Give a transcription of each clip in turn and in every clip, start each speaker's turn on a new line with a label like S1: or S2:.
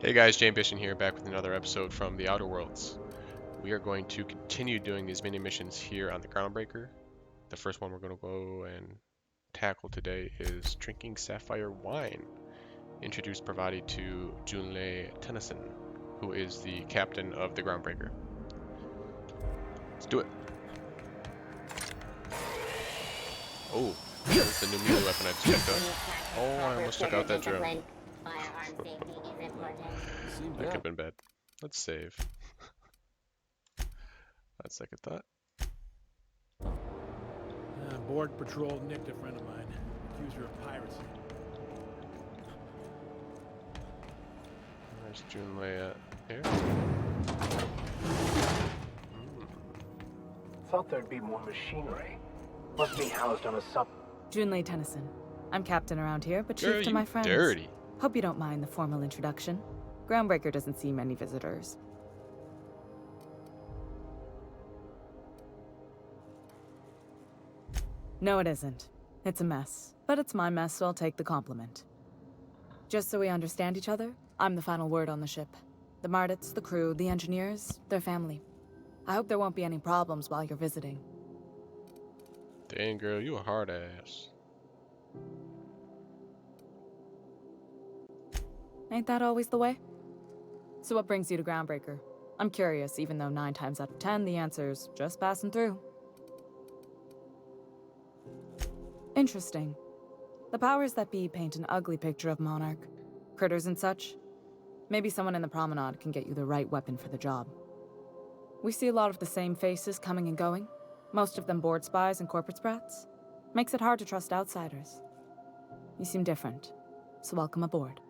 S1: Hey guys, Jane Bishan here, back with another episode from the Outer Worlds. We are going to continue doing these mini missions here on the Groundbreaker. The first one we're going to go and tackle today is drinking sapphire wine. Introduce Parvati to Junlei Tennyson, who is the captain of the Groundbreaker. Let's do it. Oh, that's the new melee weapon I just picked up. Oh, I almost took out that drone. That could have been bad. Let's save. That's second thought.
S2: Border Patrol nicked a friend of mine, accused her of piracy.
S1: Where's Junlei at? Here?
S3: Thought there'd be more machinery. Must be housed on a sub.
S4: Junlei Tennyson. I'm captain around here, but
S1: Girl,
S4: chief to
S1: you
S4: my friends.
S1: dirty.
S4: Hope you don't mind the formal introduction. Groundbreaker doesn't see many visitors. No, it isn't. It's a mess. But it's my mess, so I'll take the compliment. Just so we understand each other, I'm the final word on the ship. The Mardits, the crew, the engineers, their family. I hope there won't be any problems while you're visiting.
S1: Dang, girl, you a hard ass.
S4: Ain't that always the way? So what brings you to Groundbreaker? I'm curious, even though 9 times out of 10 the answer's just passing through. Interesting. The powers that be paint an ugly picture of Monarch. Critters and such. Maybe someone in the promenade can get you the right weapon for the job. We see a lot of the same faces coming and going. Most of them board spies and corporate sprats. Makes it hard to trust outsiders. You seem different, so welcome aboard.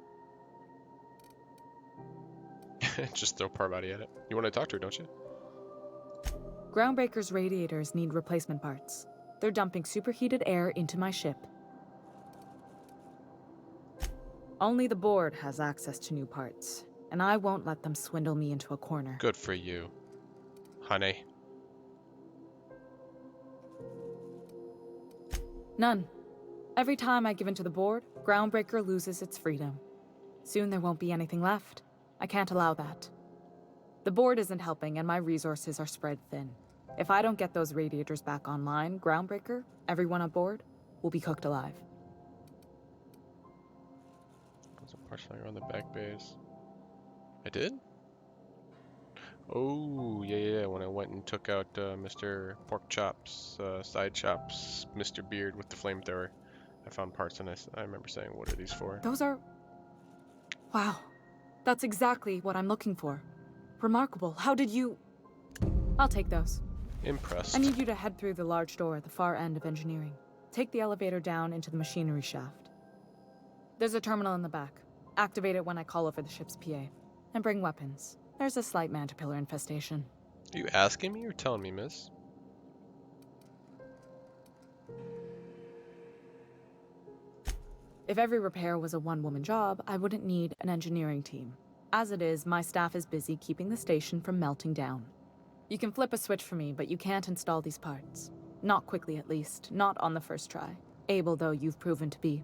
S1: Just throw Parvati at it. You want to talk to her, don't you?
S4: Groundbreaker's radiators need replacement parts. They're dumping superheated air into my ship. Only the board has access to new parts, and I won't let them swindle me into a corner.
S1: Good for you, honey.
S4: None. Every time I give in to the board, Groundbreaker loses its freedom. Soon there won't be anything left. I can't allow that. The board isn't helping, and my resources are spread thin. If I don't get those radiators back online, Groundbreaker, everyone aboard, will be cooked alive.
S1: There's a parts flying around the back base. I did? Oh, yeah, when I went and took out Mr. Pork Chops, Side Chops, Mr. Beard with the flamethrower. I found parts and I remember saying, what are these for?
S4: Those are... Wow. That's exactly what I'm looking for. Remarkable. How did you... I'll take those.
S1: Impressed.
S4: I need you to head through the large door at the far end of engineering. Take the elevator down into the machinery shaft. There's a terminal in the back. Activate it when I call over the ship's PA. And bring weapons. There's a slight mantipillar infestation.
S1: Are you asking me or telling me, miss?
S4: If every repair was a one-woman job, I wouldn't need an engineering team. As it is, my staff is busy keeping the station from melting down. You can flip a switch for me, but you can't install these parts. Not quickly, at least. Not on the first try. Able, though, you've proven to be.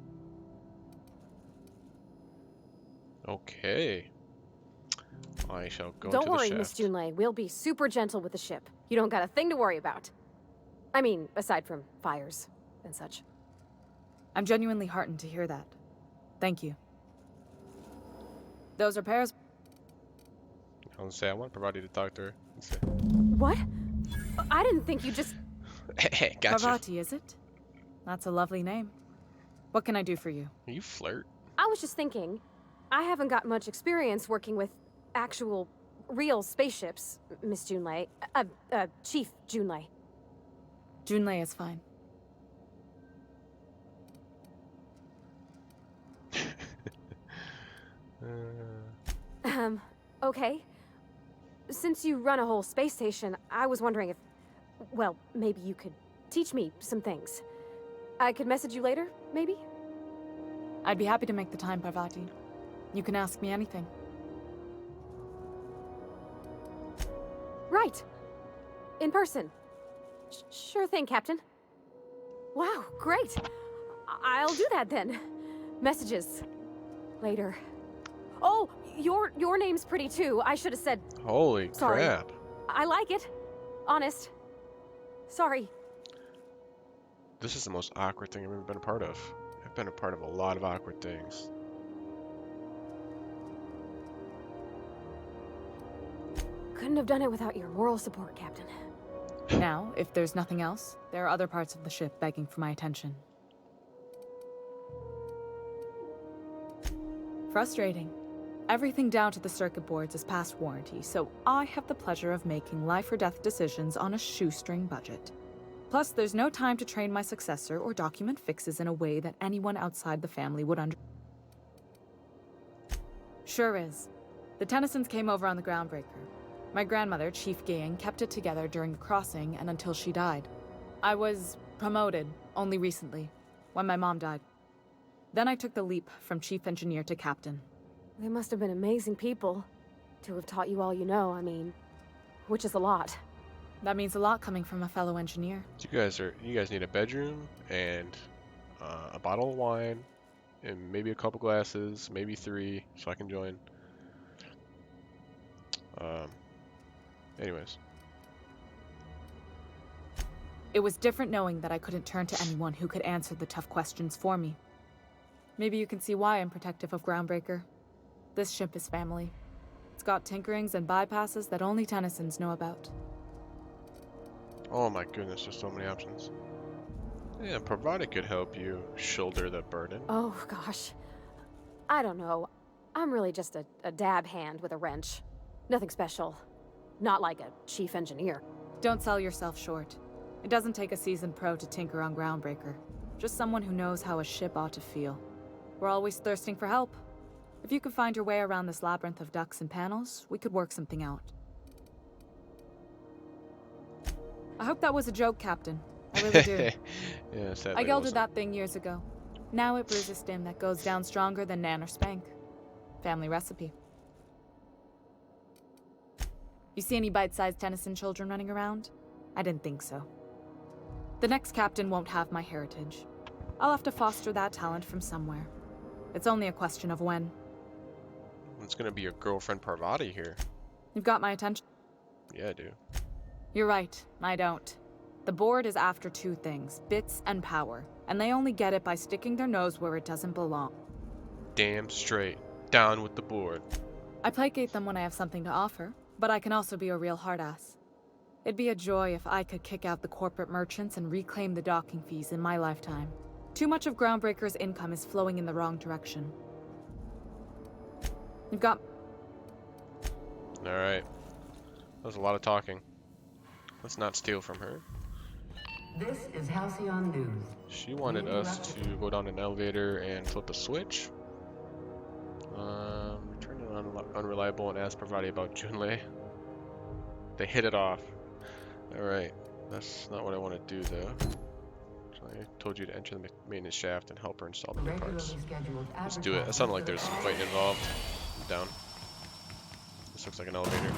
S1: Okay. I shall go
S5: Don't
S1: into
S5: worry,
S1: the
S5: Miss
S1: shaft.
S5: Junlei. We'll be super gentle with the ship. You don't got a thing to worry about. I mean, aside from fires and such.
S4: I'm genuinely heartened to hear that. Thank you. Those repairs...
S1: I was gonna say, I want Parvati to talk to her. Let's see.
S5: What? I didn't think you just...
S1: Hey, gotcha.
S4: Parvati, is it? That's a lovely name. What can I do for you?
S1: You flirt.
S5: I was just thinking, I haven't got much experience working with actual, real spaceships, Miss Junlei. Chief Junlei.
S4: Junlei is fine.
S5: Okay. Since you run a whole space station, I was wondering if... Well, maybe you could teach me some things. I could message you later, maybe?
S4: I'd be happy to make the time, Parvati. You can ask me anything.
S5: Right. In person. Sure thing, Captain. Wow, great. I'll do that then. Messages. Later. Oh, Your name's pretty too. I should have said
S1: Holy
S5: Sorry.
S1: crap.
S5: I like it. Honest. Sorry.
S1: This is the most awkward thing I've ever been a part of. I've been a part of a lot of awkward things.
S5: Couldn't have done it without your moral support, Captain.
S4: Now, if there's nothing else, there are other parts of the ship begging for my attention. Frustrating. Everything down to the circuit boards is past warranty, so I have the pleasure of making life or death decisions on a shoestring budget. Plus, there's no time to train my successor or document fixes in a way that anyone outside the family would Sure is. The Tennysons came over on the Groundbreaker. My grandmother, Chief Gaying, kept it together during the crossing and until she died. I was promoted only recently, when my mom died. Then I took the leap from chief engineer to captain.
S5: They must have been amazing people to have taught you all you know, I mean, which is a lot.
S4: That means a lot coming from a fellow engineer.
S1: So you guys need a bedroom and a bottle of wine and maybe a couple glasses, maybe 3, so I can join. Anyways.
S4: It was different knowing that I couldn't turn to anyone who could answer the tough questions for me. Maybe you can see why I'm protective of Groundbreaker. This ship is family. It's got tinkerings and bypasses that only Tennysons know about.
S1: Oh my goodness, there's so many options. Yeah, Parvati could help you shoulder the burden.
S5: Oh, gosh. I don't know. I'm really just a dab hand with a wrench. Nothing special. Not like a chief engineer.
S4: Don't sell yourself short. It doesn't take a seasoned pro to tinker on Groundbreaker. Just someone who knows how a ship ought to feel. We're always thirsting for help. If you could find your way around this labyrinth of ducts and panels, we could work something out. I hope that was a joke, Captain. I really do.
S1: Yeah, sadly
S4: I
S1: it
S4: gelded
S1: wasn't.
S4: that thing years ago. Now it brews a stim that goes down stronger than Nan or Spank. Family recipe. You see any bite-sized Tennyson children running around? I didn't think so. The next captain won't have my heritage. I'll have to foster that talent from somewhere. It's only a question of when.
S1: It's gonna be your girlfriend Parvati here.
S4: You've got my attention.
S1: Yeah, I do.
S4: You're right, I don't. The board is after 2 things, bits and power, and they only get it by sticking their nose where it doesn't belong.
S1: Damn straight. Down with the board.
S4: I placate them when I have something to offer, but I can also be a real hard-ass. It'd be a joy if I could kick out the corporate merchants and reclaim the docking fees in my lifetime. Too much of Groundbreaker's income is flowing in the wrong direction. You've got...
S1: Alright. That was a lot of talking. Let's not steal from her.
S6: This is Halcyon News.
S1: She wanted us to go down an elevator and flip a switch. Return an unreliable and ask Parvati about Junlei. They hit it off. Alright. That's not what I want to do though. So I told you to enter the maintenance shaft and help her install the new parts. Let's do it. It sounded like there's some fighting involved. I'm down. This looks like an elevator.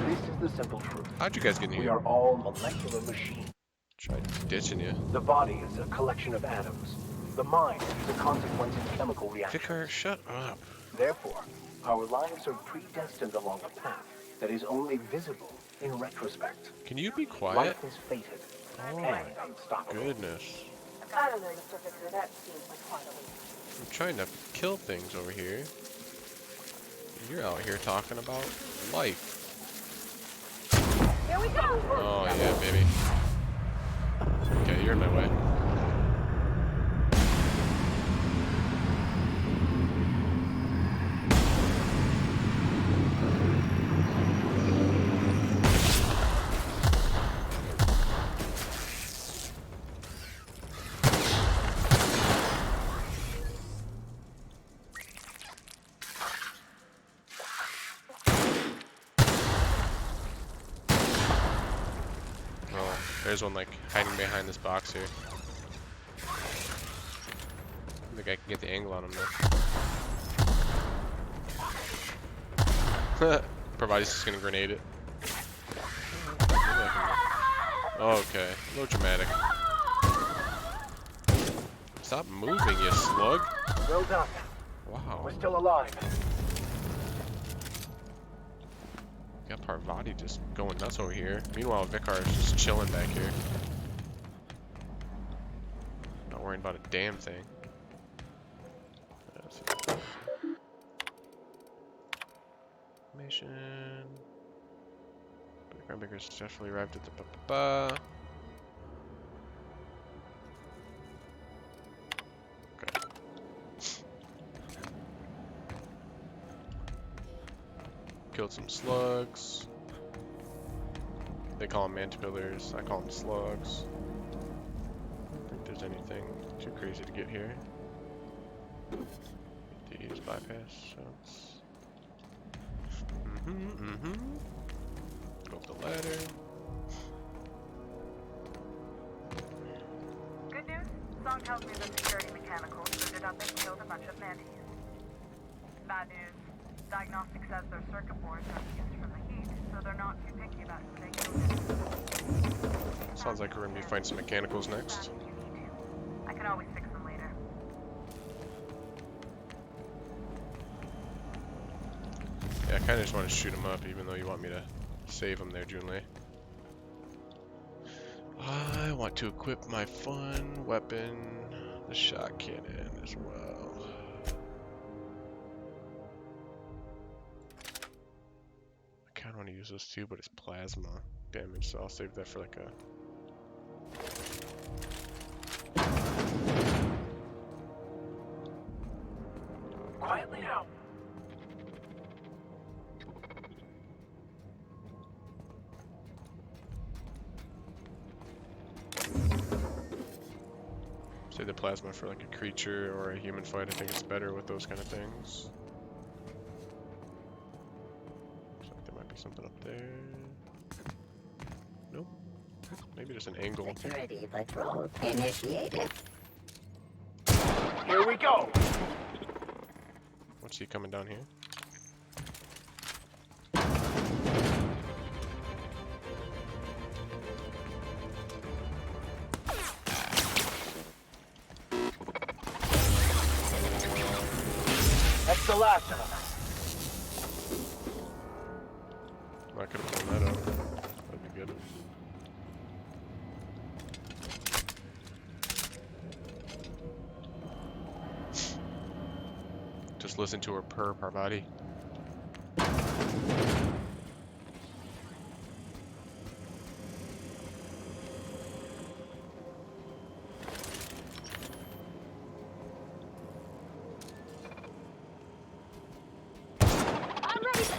S3: This is the simple truth.
S1: How'd you guys get in
S3: We
S1: here?
S3: are all molecular machines.
S1: Tried ditching you.
S3: The body is a collection of atoms. The mind is a consequence of chemical reactions.
S1: Vicar, shut up.
S3: Therefore, our lives are predestined along a path that is only visible in retrospect.
S1: Can you be quiet?
S3: Life is fated
S1: Oh
S3: and
S1: my
S3: unstoppable.
S1: goodness.
S5: I don't know, Mr. Vicar. That seems like quite a leap.
S1: I'm trying to kill things over here. You're out here talking about life.
S5: Here we go!
S1: Oh yeah, baby. Okay, you're in my way. Oh, there's one like hiding behind this box here. I think I can get the angle on him though. Parvati's just gonna grenade it. Okay, a little dramatic. Stop moving, you slug.
S3: Well done.
S1: Wow.
S3: We're still alive.
S1: Got Parvati just going nuts over here. Meanwhile, Vicar is just chilling back here. Not worrying about a damn thing. Mission. Groundbreaker's successfully arrived at the ba-ba-ba. Okay. Killed some slugs. They call them mantibilers. I call them slugs. I don't think there's anything too crazy to get here. These bypass shots. Go up the ladder.
S7: Good news. Song tells me the security mechanicals suited up and killed a bunch of mantis. Bad news. Diagnostic says their circuit boards are fused from the heat, so they're not too picky about who they kill.
S1: Sounds like we're gonna be fighting some mechanicals next.
S7: If you need to. I can always fix them later.
S1: Yeah, I kind of just want to shoot him up, even though you want me to save him there, Junlei. I want to equip my fun weapon, the shot cannon, as well. I kind of want to use those too, but it's plasma damage, so I'll save that for like a...
S3: Quietly now.
S1: Save the plasma for like a creature or a human fight. I think it's better with those kind of things. Looks like there might be something up there. Nope. Maybe just an angle.
S6: Security patrol initiated.
S3: Here we go.
S1: What's he coming down here?
S3: That's the last of them.
S1: I could have blown that up. That'd be good. Just listen to her purr, Parvati.
S5: I'm ready to...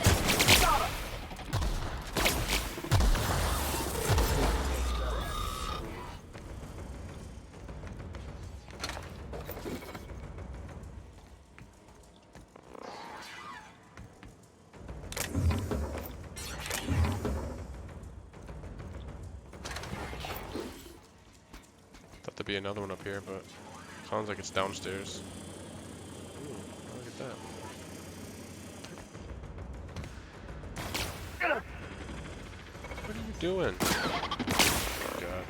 S1: Thought there'd be another one up here, but sounds like it's downstairs. Ooh, look at that. What are you doing? Oh, God.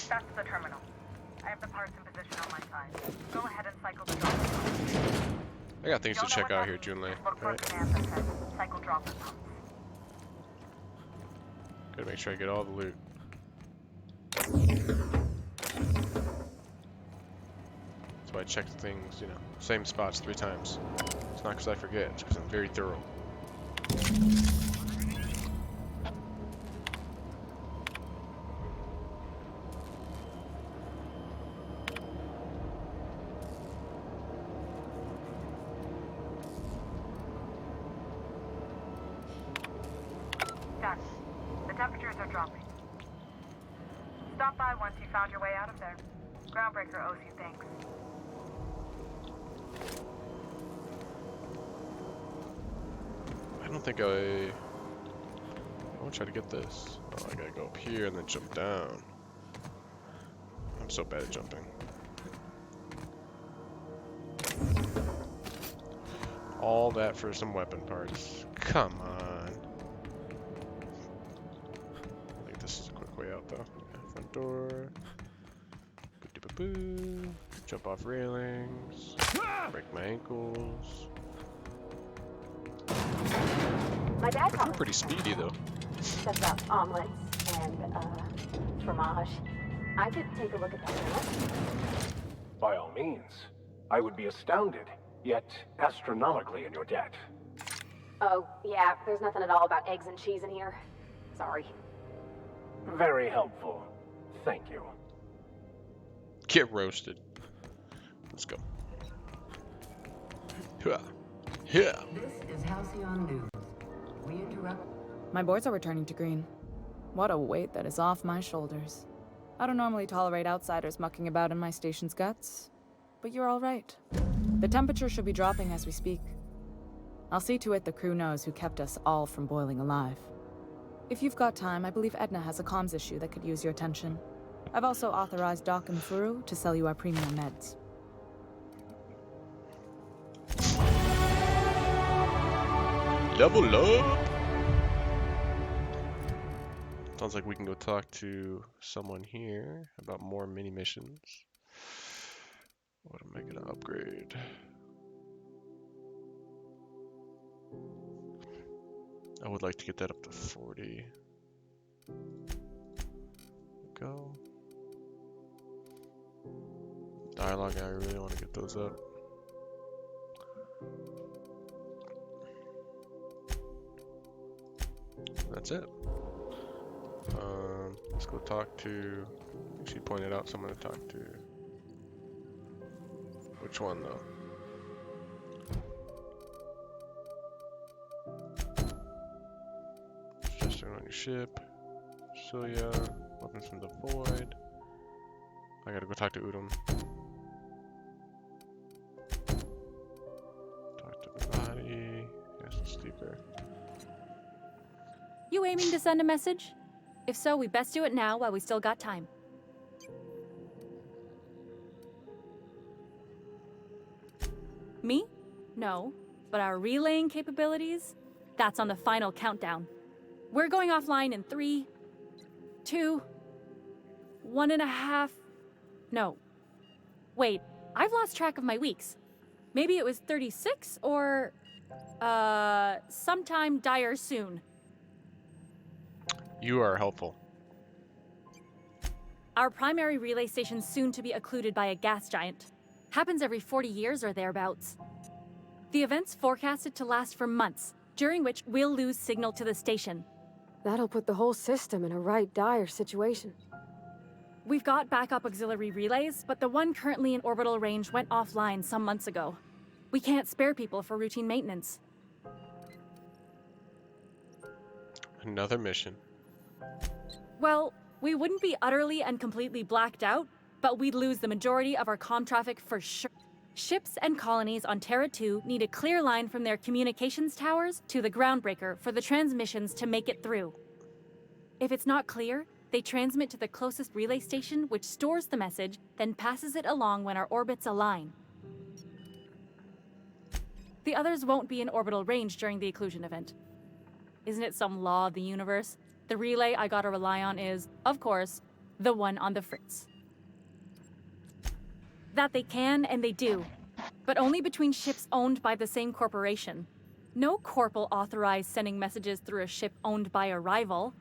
S7: That's the terminal. I have the parts in position on my side. Go ahead and cycle the dropper.
S1: I got things to check out here, Junlei.
S7: Look for
S1: Alright,
S7: commands that says cycle dropper pumps.
S1: gotta make sure I get all the loot. That's why I check things, you know, same spots 3 times. It's not because I forget, it's because I'm very thorough.
S7: Done. The temperatures are dropping. Stop by once you found your way out of there. Groundbreaker owes you thanks.
S1: I don't think I want to try to get this. Oh, I gotta go up here and then jump down. I'm so bad at jumping. All that for some weapon parts. Come on. out though. Yeah, front door. Boo-doo-boo-boo. Jump off railings. Break my ankles.
S5: My dad
S1: We're pretty speedy though.
S5: stuff about omelets and, fromage. I could take a look at that now.
S3: By all means. I would be astounded, yet astronomically in your debt.
S5: Oh, yeah, there's nothing at all about eggs and cheese in here. Sorry.
S3: Very helpful. Thank you.
S1: Get roasted. Let's go. Yeah. Yeah.
S6: This is Halcyon News. We interrupt.
S4: My boards are returning to green. What a weight that is off my shoulders. I don't normally tolerate outsiders mucking about in my station's guts, but you're all right. The temperature should be dropping as we speak. I'll see to it the crew knows who kept us all from boiling alive. If you've got time, I believe Edna has a comms issue that could use your attention. I've also authorized Doc and Furu to sell you our premium meds.
S1: Level up! Sounds like we can go talk to someone here about more mini missions. What am I gonna upgrade? I would like to get that up to 40. Go. Dialogue, I really want to get those up. That's it. Let's go talk to. She pointed out someone to talk to. Which one though? Just on your ship. Celia. Weapons from the void. I gotta go talk to Udom. Talk to Bavati. Yes, the sleeper.
S8: You aiming to send a message? If so, we best do it now while we still got time. Me? No. But our relaying capabilities? That's on the final countdown. We're going offline in 3, 2, 1.5... No. Wait, I've lost track of my weeks. Maybe it was 36 or... sometime dire soon.
S1: You are helpful.
S8: Our primary relay station's soon to be occluded by a gas giant. Happens every 40 years or thereabouts. The event's forecasted to last for months, during which we'll lose signal to the station.
S5: That'll put the whole system in a right dire situation.
S8: We've got backup auxiliary relays, but the one currently in orbital range went offline some months ago. We can't spare people for routine maintenance.
S1: Another mission.
S8: Well, we wouldn't be utterly and completely blacked out, but we'd lose the majority of our comm traffic for sure. Ships and colonies on Terra 2 need a clear line from their communications towers to the groundbreaker for the transmissions to make it through. If it's not clear, they transmit to the closest relay station, which stores the message, then passes it along when our orbits align. The others won't be in orbital range during the occlusion event. Isn't it some law of the universe? The relay I gotta rely on is, of course, the one on the Fritz. That they can and they do, but only between ships owned by the same corporation. No corp'll authorize sending messages through a ship owned by a rival.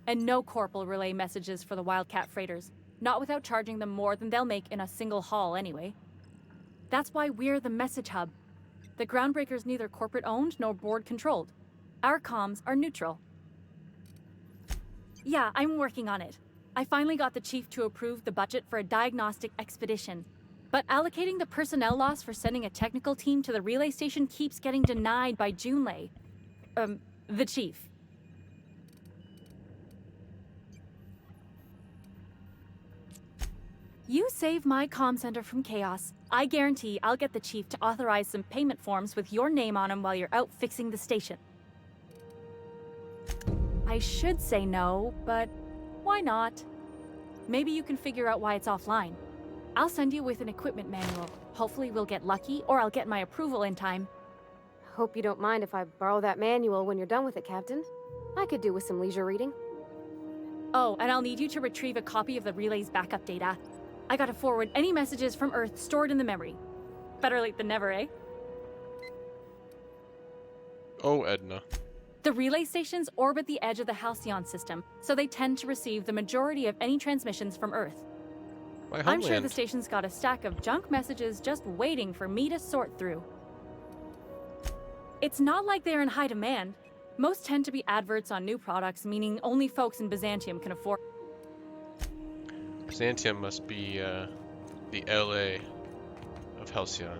S8: And no corp'll relay messages for the Wildcat freighters, not without charging them more than they'll make in a single haul anyway. That's why we're the message hub. The Groundbreaker's neither corporate owned nor board controlled. Our comms are neutral. Yeah, I'm working on it. I finally got the chief to approve the budget for a diagnostic expedition. But allocating the personnel loss for sending a technical team to the relay station keeps getting denied by Junlei. The chief. You save my comm center from chaos. I guarantee I'll get the chief to authorize some payment forms with your name on them while you're out fixing the station. I should say no, but why not? Maybe you can figure out why it's offline. I'll send you with an equipment manual. Hopefully we'll get lucky, or I'll get my approval in time.
S5: Hope you don't mind if I borrow that manual when you're done with it, Captain. I could do with some leisure reading.
S8: Oh, and I'll need you to retrieve a copy of the relay's backup data. I gotta forward any messages from Earth stored in the memory. Better late than never, eh?
S1: Oh, Edna.
S8: The relay stations orbit the edge of the Halcyon system, so they tend to receive the majority of any transmissions from Earth.
S1: My
S8: I'm sure the
S1: homeland.
S8: station's got a stack of junk messages just waiting for me to sort through. It's not like they're in high demand. Most tend to be adverts on new products, meaning only folks in Byzantium can afford.
S1: Byzantium must be the LA of Halcyon.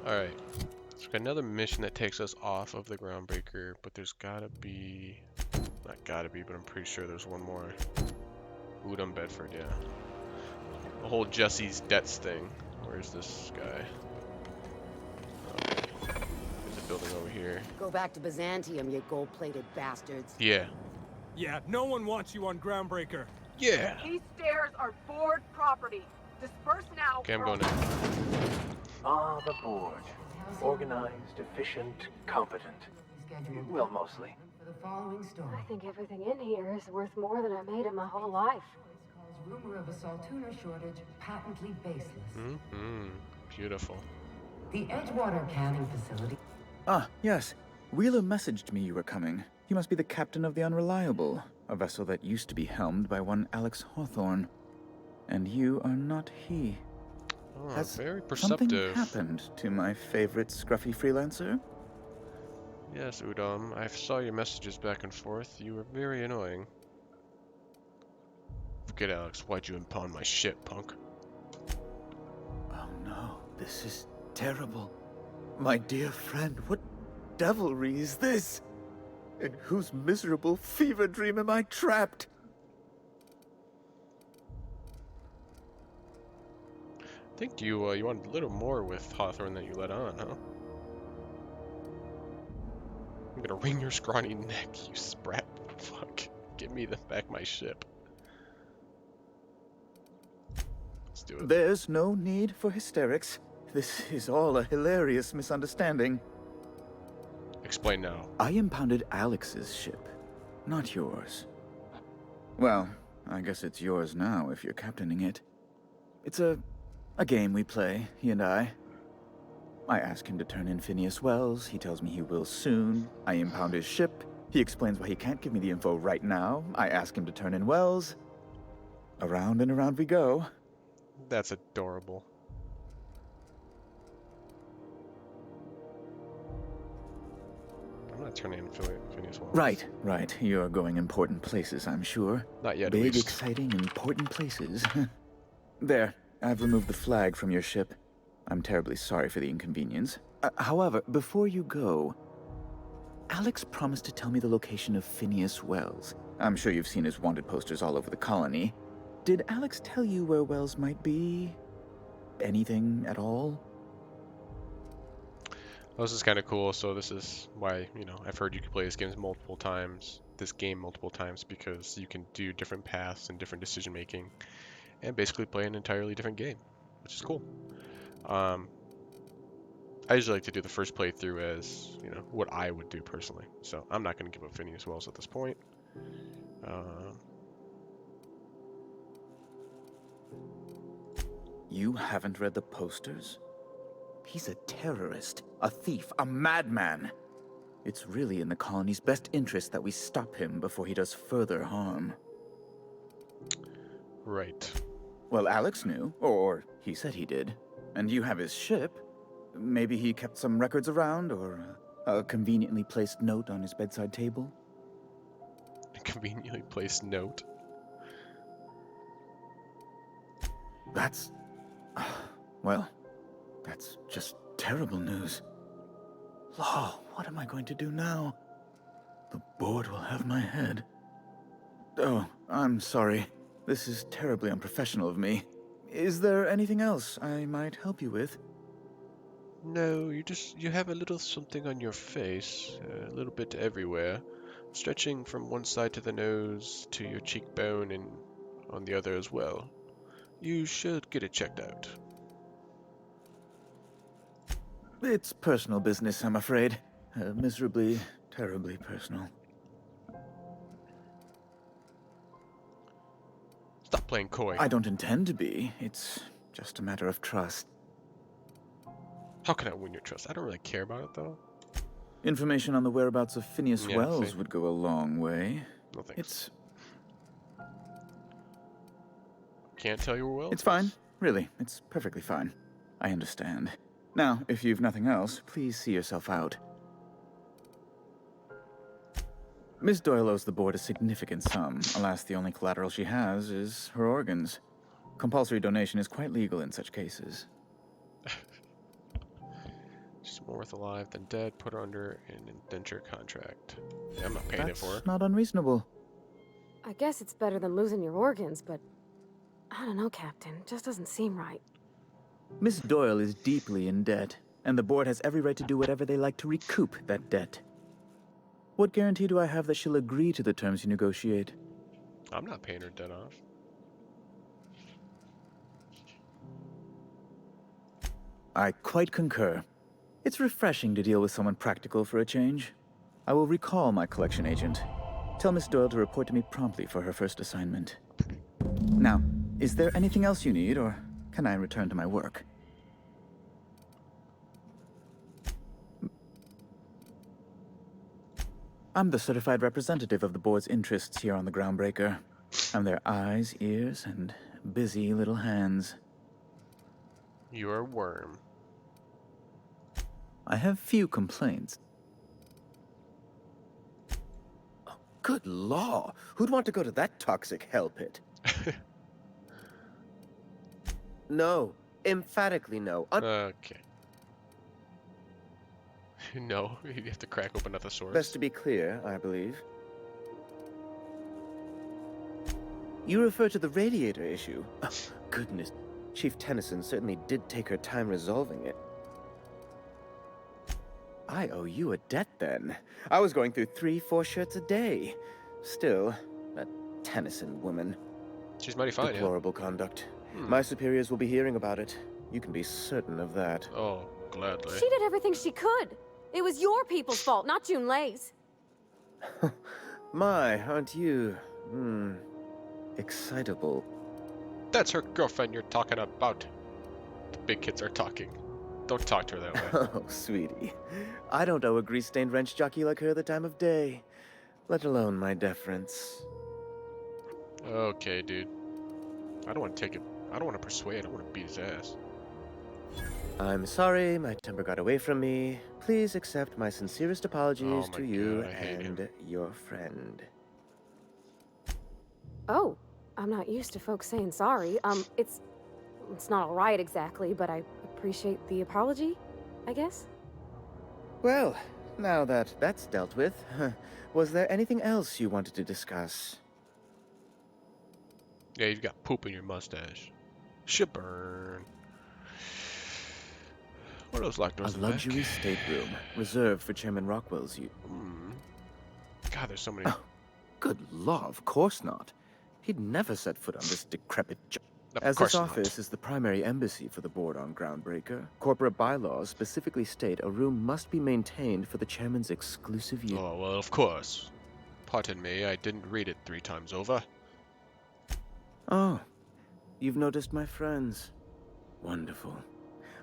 S1: Alright. So we've got another mission that takes us off of the Groundbreaker, but there's gotta be... Not gotta be, but I'm pretty sure there's one more. Udom Bedford, yeah. The whole Jesse's debts thing. Where's this guy? Okay. There's a building over here.
S6: Go back to Byzantium, you gold-plated bastards.
S1: Yeah.
S2: Yeah, no one wants you on Groundbreaker.
S1: Yeah!
S7: These stairs are board property. Disperse now.
S1: Okay, I'm going in.
S3: Ah, the board. Organized, efficient, competent.
S6: Scheduled
S3: Well, mostly.
S6: for the following story.
S5: I think everything in here is worth more than I made in my whole life.
S6: Calls rumor of a Saltuna shortage patently baseless.
S1: Mm-hmm. Beautiful.
S6: The Edgewater canning facility.
S9: Ah, yes. Wheeler messaged me you were coming. You must be the captain of the Unreliable, a vessel that used to be helmed by one Alex Hawthorne. And you are not he.
S1: Oh,
S9: Has
S1: very
S9: something
S1: perceptive.
S9: happened to my favorite scruffy freelancer?
S1: Yes, Udom. I saw your messages back and forth. You were very annoying. Forget Alex. Why'd you impound my ship, punk?
S9: Oh no, this is terrible. My dear friend, what devilry is this? In whose miserable fever dream am I trapped?
S1: I think you wanted a little more with Hawthorne than you let on, huh? I'm gonna wring your scrawny neck, you sprat. Fuck. Give me back my ship. Let's do it.
S9: There's no need for hysterics. This is all a hilarious misunderstanding.
S1: Explain now.
S9: I impounded Alex's ship, not yours. Well, I guess it's yours now if you're captaining it. It's a game we play, he and I. I ask him to turn in Phineas Wells. He tells me he will soon. I impound his ship. He explains why he can't give me the info right now. I ask him to turn in Wells. Around and around we go.
S1: That's adorable. I'm not turning in Phineas Wells.
S9: Right. You're going important places, I'm sure.
S1: Not yet, at
S9: Big,
S1: least.
S9: exciting, important places. There, I've removed the flag from your ship. I'm terribly sorry for the inconvenience. However, before you go, Alex promised to tell me the location of Phineas Wells. I'm sure you've seen his wanted posters all over the colony. Did Alex tell you where Wells might be? Anything at all?
S1: Well, this is kind of cool. So this is why, I've heard you can play this game multiple times, because you can do different paths and different decision making and basically play an entirely different game, which is cool. I usually like to do the first playthrough as, what I would do personally. So I'm not going to give up Phineas Wells at this point.
S9: You haven't read the posters? He's a terrorist, a thief, a madman. It's really in the colony's best interest that we stop him before he does further harm.
S1: Right.
S9: Well, Alex knew, or he said he did. And you have his ship. Maybe he kept some records around, or a conveniently placed note on his bedside table?
S1: A conveniently placed note.
S9: That's... well, that's just terrible news. Law, what am I going to do now? The board will have my head. Oh, I'm sorry. This is terribly unprofessional of me. Is there anything else I might help you with?
S1: No, you have a little something on your face, a little bit everywhere, stretching from one side to the nose to your cheekbone and on the other as well. You should get it checked out.
S9: It's personal business, I'm afraid. A miserably terribly personal.
S1: Stop playing coy.
S9: I don't intend to be. It's just a matter of trust.
S1: How can I win your trust? I don't really care about it, though.
S9: Information on the whereabouts of Phineas
S1: Yeah,
S9: Wells
S1: see.
S9: would go a long way.
S1: No thanks.
S9: It's
S1: Can't tell you where Wells
S9: It's
S1: is.
S9: fine. Really, it's perfectly fine. I understand. Now, if you've nothing else, please see yourself out. Miss Doyle owes the board a significant sum. Alas, the only collateral she has is her organs. Compulsory donation is quite legal in such cases.
S1: She's more worth alive than dead. Put her under an indenture contract. Yeah, I'm not paying
S9: That's
S1: it for her.
S9: not unreasonable.
S5: I guess it's better than losing your organs, but I don't know, Captain. Just doesn't seem right.
S9: Miss Doyle is deeply in debt, and the board has every right to do whatever they like to recoup that debt. What guarantee do I have that she'll agree to the terms you negotiate?
S1: I'm not paying her debt off.
S9: I quite concur. It's refreshing to deal with someone practical for a change. I will recall my collection agent. Tell Miss Doyle to report to me promptly for her first assignment. Now, is there anything else you need, or can I return to my work? I'm the certified representative of the board's interests here on the Groundbreaker. I'm their eyes, ears, and busy little hands.
S1: You're a worm.
S9: I have few complaints.
S10: Good law! Who'd want to go to that toxic hell pit? No. Emphatically no.
S1: Okay. No, you have to crack open a thesaurus.
S10: Best to be clear, I believe. You refer to the radiator issue? Oh, goodness. Chief Tennyson certainly did take her time resolving it. I owe you a debt, then. I was going through 3-4 shirts a day. Still, that Tennyson woman.
S1: She's mighty fine, yeah.
S10: Deplorable conduct. My superiors will be hearing about it. You can be certain of that.
S1: Oh, gladly.
S5: She did everything she could. It was your people's fault, not June Leigh's.
S10: My, aren't you, excitable.
S1: That's her girlfriend you're talking about. The big kids are talking. Don't talk to her that way.
S10: Oh, sweetie. I don't owe a grease-stained wrench jockey like her the time of day, let alone my deference.
S1: Okay, dude. I don't want to take it. I don't want to persuade. I want to beat his ass.
S10: I'm sorry, my temper got away from me. Please accept my sincerest apologies
S1: Oh my
S10: to you
S1: God, I hate him.
S10: and your friend.
S5: Oh, I'm not used to folks saying sorry. It's not all right exactly, but I appreciate the apology, I guess.
S10: Well, now that that's dealt with, was there anything else you wanted to discuss?
S1: Yeah, you've got poop in your mustache. Should burn. What are those locked doors
S10: A
S1: in the back?
S10: luxury stateroom reserved for Chairman Rockwell's use.
S1: God, there's so many.
S10: Oh, good law, of course not. He'd never set foot on this decrepit
S1: Of
S10: As
S1: course
S10: this
S1: not.
S10: office is the primary embassy for the board on Groundbreaker, corporate bylaws specifically state a room must be maintained for the chairman's exclusive use.
S1: Oh, well, of course. Pardon me, I didn't read it 3 times over.
S10: Oh, you've noticed my friends. Wonderful.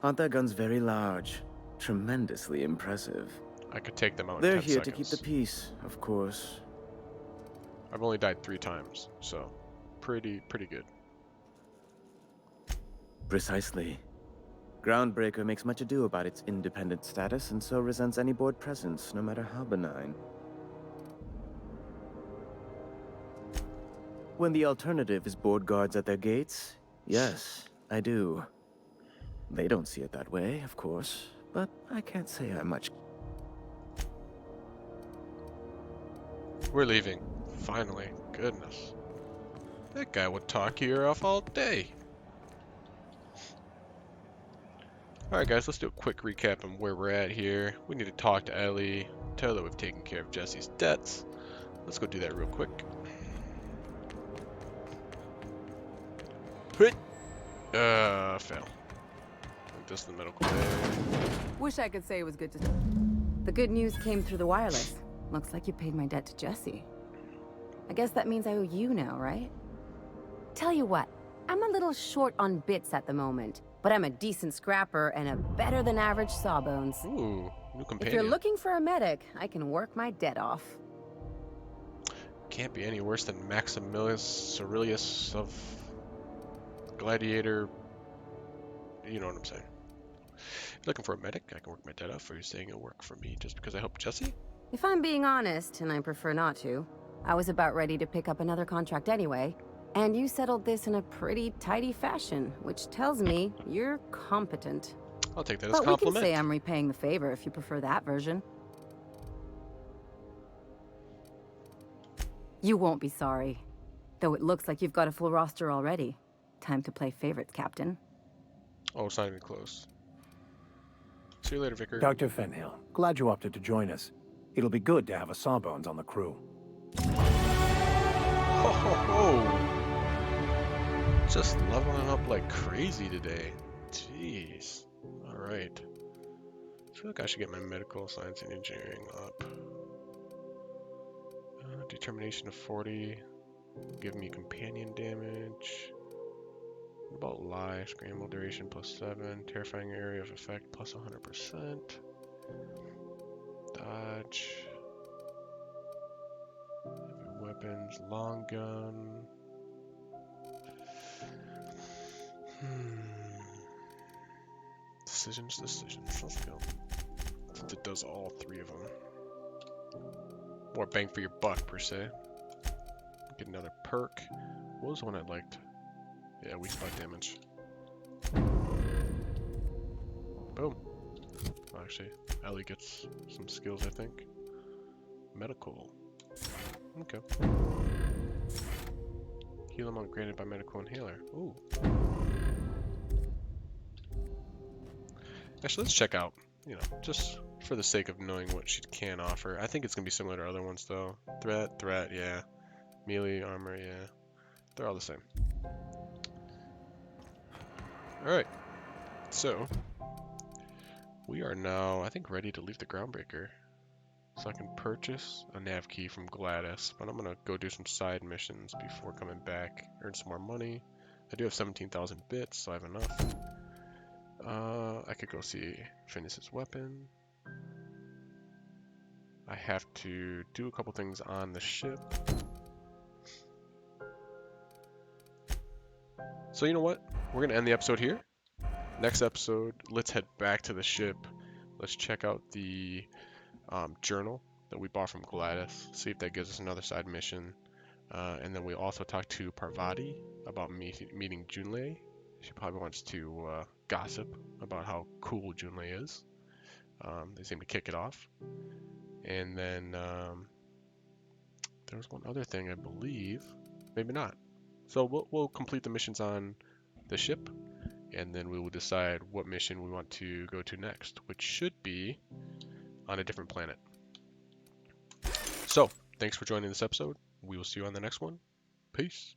S10: Aren't their guns very large? Tremendously impressive.
S1: I could take them out in
S10: They're
S1: 10
S10: here
S1: seconds.
S10: to keep the peace, of course.
S1: I've only died 3 times, so pretty good.
S10: Precisely. Groundbreaker makes much ado about its independent status and so resents any board presence, no matter how benign. When the alternative is board guards at their gates, yes, I do. They don't see it that way, of course, but I can't say I'm much.
S1: We're leaving. Finally. Goodness. That guy would talk your ear off all day. Alright guys, let's do a quick recap on where we're at here. We need to talk to Ellie, tell her that we've taken care of Jesse's debts. Let's go do that real quick. Fail. Like this in the medical bay.
S11: Wish I could say it was good to... The good news came through the wireless. Looks like you paid my debt to Jesse. I guess that means I owe you now, right? Tell you what, I'm a little short on bits at the moment, but I'm a decent scrapper and a better-than-average sawbones.
S1: Ooh, new companion.
S11: If you're looking for a medic, I can work my debt off.
S1: Can't be any worse than Maximilius Aurelius of Gladiator. You know what I'm saying. If you're looking for a medic, I can work my debt off. Or you're saying it'll work for me just because I helped Jesse?
S11: If I'm being honest, and I prefer not to, I was about ready to pick up another contract anyway, and you settled this in a pretty tidy fashion, which tells me you're competent.
S1: I'll take that as a
S11: But we
S1: compliment.
S11: can say I'm repaying the favor if you prefer that version. You won't be sorry. Though it looks like you've got a full roster already. Time to play favorites, Captain.
S1: Oh, it's not even close. See you later, Vicar.
S2: Dr. Fenhill, glad you opted to join us. It'll be good to have a Sawbones on the crew.
S1: Ho, ho, ho. Just leveling up like crazy today. Jeez. Alright. I feel like I should get my medical science and engineering up. Determination of 40. Give me companion damage. What about lie? Scramble duration +7. Terrifying area of effect +100%. Dodge. Heavy weapons. Long gun. Decisions. Let's go. Since it does all three of them. More bang for your buck, per se. Get another perk. What was the one I liked? Yeah, weak spot damage. Boom. Well, actually, Ellie gets some skills, I think. Medical. Okay. Heal amount granted by medical inhaler. Ooh. Actually, let's check out, you know, just for the sake of knowing what she can offer. I think it's going to be similar to other ones, though. Threat, yeah. Melee, armor, yeah. They're all the same. Alright. So, we are now, I think, ready to leave the Groundbreaker. So I can purchase a nav key from Gladys, but I'm going to go do some side missions before coming back, earn some more money. I do have 17,000 bits, so I have enough. I could go see Phineas's weapon. I have to do a couple things on the ship. So you know what? We're going to end the episode here. Next episode, let's head back to the ship. Let's check out the journal that we bought from Gladys. See if that gives us another side mission. And then we also talk to Parvati about meeting Junlei. She probably wants to gossip about how cool Junlei is. They seem to kick it off. And then there was one other thing, I believe. Maybe not. So we'll complete the missions on the ship, and then we will decide what mission we want to go to next, which should be on a different planet. So, thanks for joining this episode. We will see you on the next one. Peace.